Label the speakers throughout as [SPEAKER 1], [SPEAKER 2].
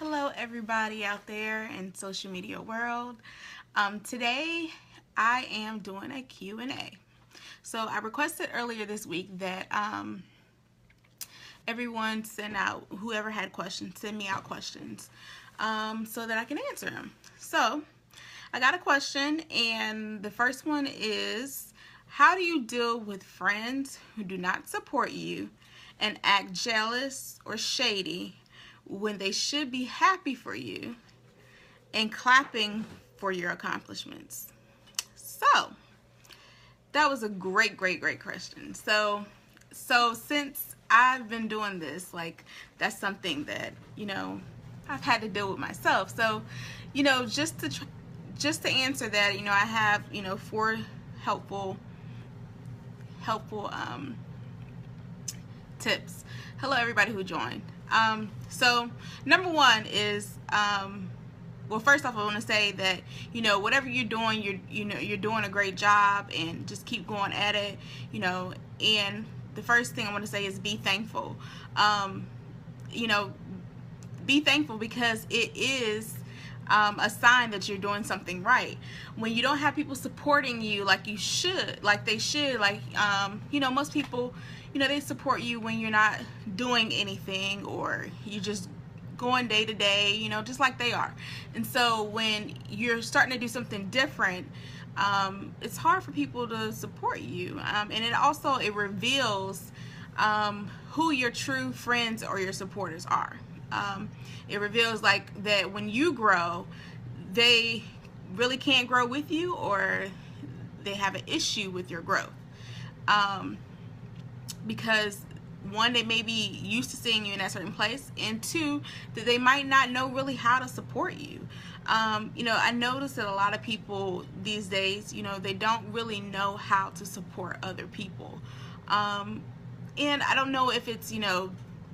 [SPEAKER 1] Hello everybody out there in social media world. Today I am doing a Q&A. So I requested earlier this week that everyone send out, whoever had questions, send me out questions so that I can answer them. So I got a question, and the first one is, how do you deal with friends who do not support you and act jealous or shady when they should be happy for you and clapping for your accomplishments? So that was a great question. So since I've been doing this, like, that's something that I've had to deal with myself. So just to answer that, I have four helpful tips. Hello everybody who joined. So number one is, well, first off, I want to say that whatever you're doing, you're doing a great job, and just keep going at it. And the first thing I want to say is be thankful. Be thankful, because it is a sign that you're doing something right. When you don't have people supporting you like you should, like they should, like most people, they support you when you're not doing anything, or you just going day to day, just like they are. And so when you're starting to do something different, it's hard for people to support you, and it reveals who your true friends or your supporters are. It reveals like that when you grow, they really can't grow with you, or they have an issue with your growth, because one, they may be used to seeing you in that certain place, and two, that they might not know really how to support you. I notice that a lot of people these days, they don't really know how to support other people, and I don't know if it's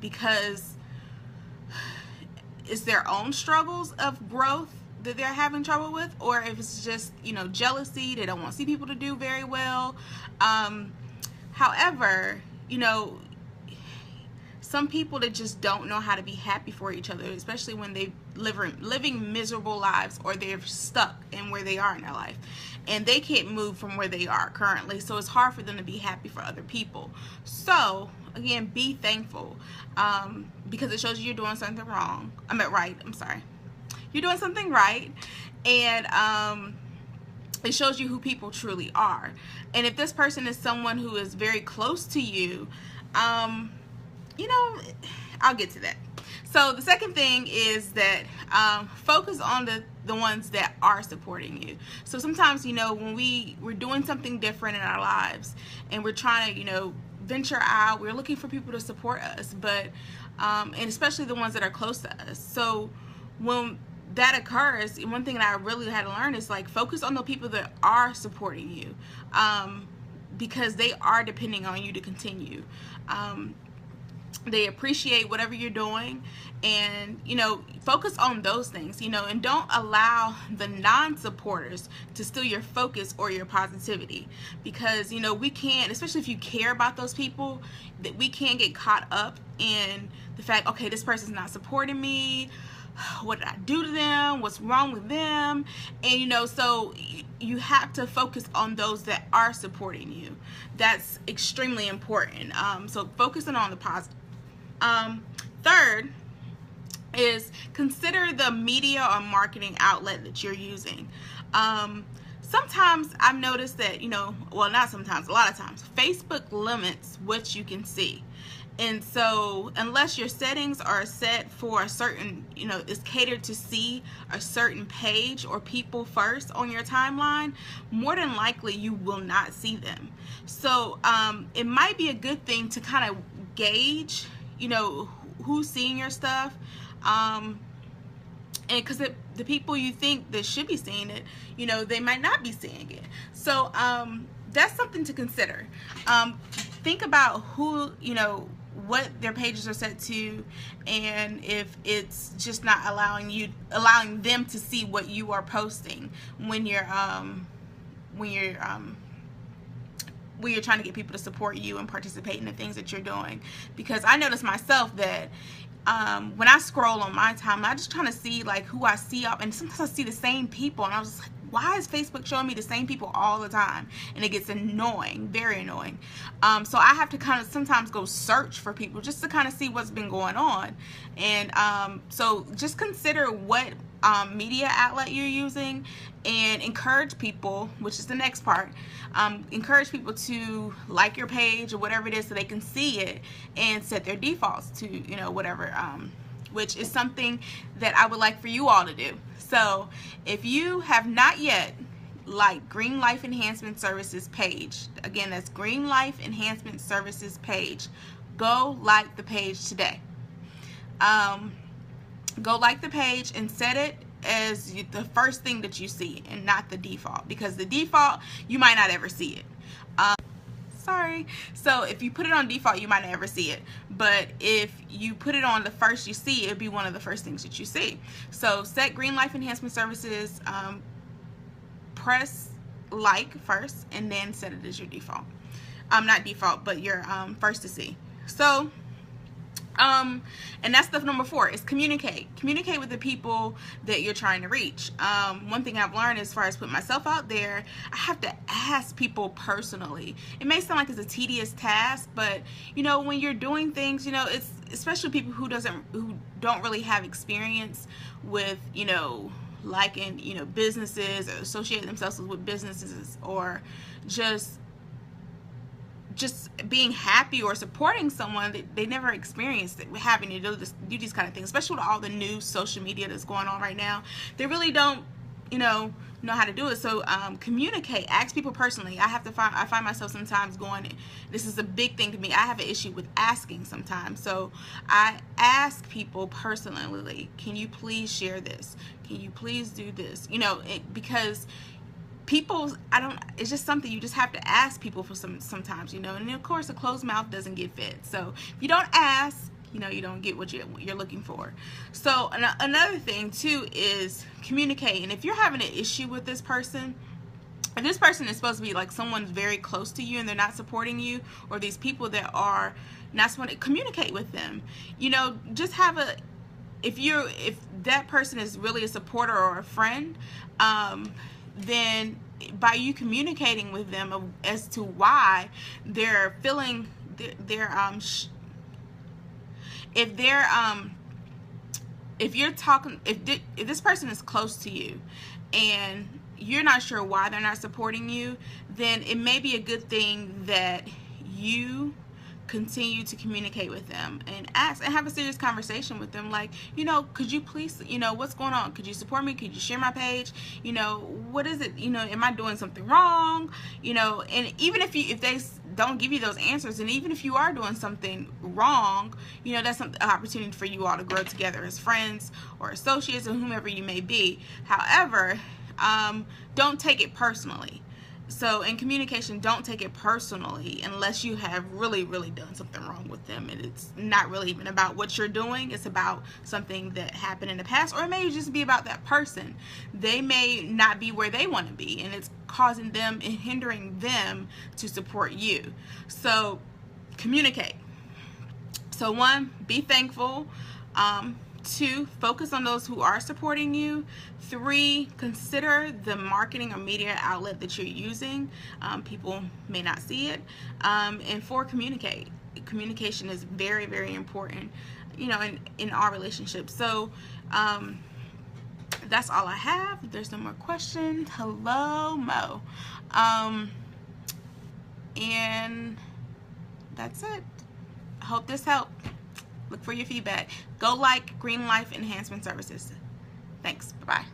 [SPEAKER 1] because it's their own struggles of growth that they're having trouble with, or if it's just jealousy. They don't want to see people to do very well. However, some people that just don't know how to be happy for each other, especially when they living miserable lives, or they're stuck in where they are in their life, and they can't move from where they are currently. So it's hard for them to be happy for other people. So again, be thankful, because it shows you're doing something wrong. Right. I'm sorry. You're doing something right, and it shows you who people truly are. And if this person is someone who is very close to you, I'll get to that. So the second thing is that focus on the ones that are supporting you. So sometimes, when we're doing something different in our lives, and we're trying to, venture out, we're looking for people to support us, but and especially the ones that are close to us. So when that occurs, one thing that I really had to learn is, like, focus on the people that are supporting you, because they are depending on you to continue. They appreciate whatever you're doing, and focus on those things, and don't allow the non-supporters to steal your focus or your positivity, because we can't, especially if you care about those people, that we can't get caught up in the fact, okay, this person's not supporting me, what did I do to them, what's wrong with them? And so you have to focus on those that are supporting you. That's extremely important. So focusing on the positive. Third is, consider the media or marketing outlet that you're using. Sometimes I've noticed that, well, not sometimes, a lot of times, Facebook limits what you can see. And so unless your settings are set for a certain, is catered to see a certain page or people first on your timeline, more than likely you will not see them. So it might be a good thing to kind of gauge, who's seeing your stuff, and because the people you think that should be seeing it, they might not be seeing it. So that's something to consider. Think about who, what their pages are set to, and if it's just not allowing them to see what you are posting when you're trying to get people to support you and participate in the things that you're doing. Because I noticed myself that when I scroll on my time, I'm just trying to see like who I see up, and sometimes I see the same people, and I was just like, why is Facebook showing me the same people all the time? And it gets annoying, very annoying. So I have to kind of sometimes go search for people just to kind of see what's been going on. And so just consider what media outlet you're using, and encourage people, which is the next part, encourage people to like your page or whatever it is so they can see it, and set their defaults to, you know, whatever, which is something that I would like for you all to do. So if you have not yet liked Green Life Enhancement Services page, again, that's Green Life Enhancement Services page, go like the page today. Go like the page and set it as the first thing that you see and not the default, because the default, you might not ever see it. Sorry. So if you put it on default, you might not ever see it, but if you put it on the first you see, it'll be one of the first things that you see. So set Green Life Enhancement Services, press like first, and then set it as your default. Not default, but your first to see. So and that's the number 4 is communicate with the people that you're trying to reach. One thing I've learned as far as putting myself out there, I have to ask people personally. It may sound like it's a tedious task, but you know, when you're doing things, you know, it's especially people who don't really have experience with, you know, liking, you know, businesses, or associate themselves with businesses, or just being happy or supporting someone that they never experienced having to do these kind of things, especially with all the new social media that's going on right now. They really don't, you know how to do it. So communicate, ask people personally. I find myself sometimes going, this is a big thing to me, I have an issue with asking sometimes. So I ask people personally, can you please share this? Can you please do this? You know, because people, it's just something you just have to ask people for sometimes, you know, and of course a closed mouth doesn't get fed. So if you don't ask, you know, you don't get what you're looking for. So another thing too is communicate. And if you're having an issue with this person, if this person is supposed to be like someone very close to you and they're not supporting you, or these people that are not supporting, communicate with them. You know, just have if that person is really a supporter or a friend, then by you communicating with them as to why they're feeling if this person is close to you and you're not sure why they're not supporting you, then it may be a good thing that you continue to communicate with them and ask and have a serious conversation with them, like, you know, could you please, you know, what's going on? Could you support me? Could you share my page? You know, what is it? You know, am I doing something wrong? You know, and even if they don't give you those answers, and even if you are doing something wrong, you know, that's an opportunity for you all to grow together as friends or associates or whomever you may be. However, don't take it personally. So in communication, don't take it personally unless you have really, really done something wrong with them, and it's not really even about what you're doing. It's about something that happened in the past, or it may just be about that person. They may not be where they want to be, and it's causing them and hindering them to support you. So communicate. So 1, be thankful. 2, focus on those who are supporting you. 3, consider the marketing or media outlet that you're using. People may not see it. And 4, communicate. Communication is very, very important, you know, in our relationship. So that's all I have. If there's no more questions, hello, Mo. And that's it. I hope this helped. Look for your feedback. Go like Green Life Enhancement Services. Thanks. Bye-bye.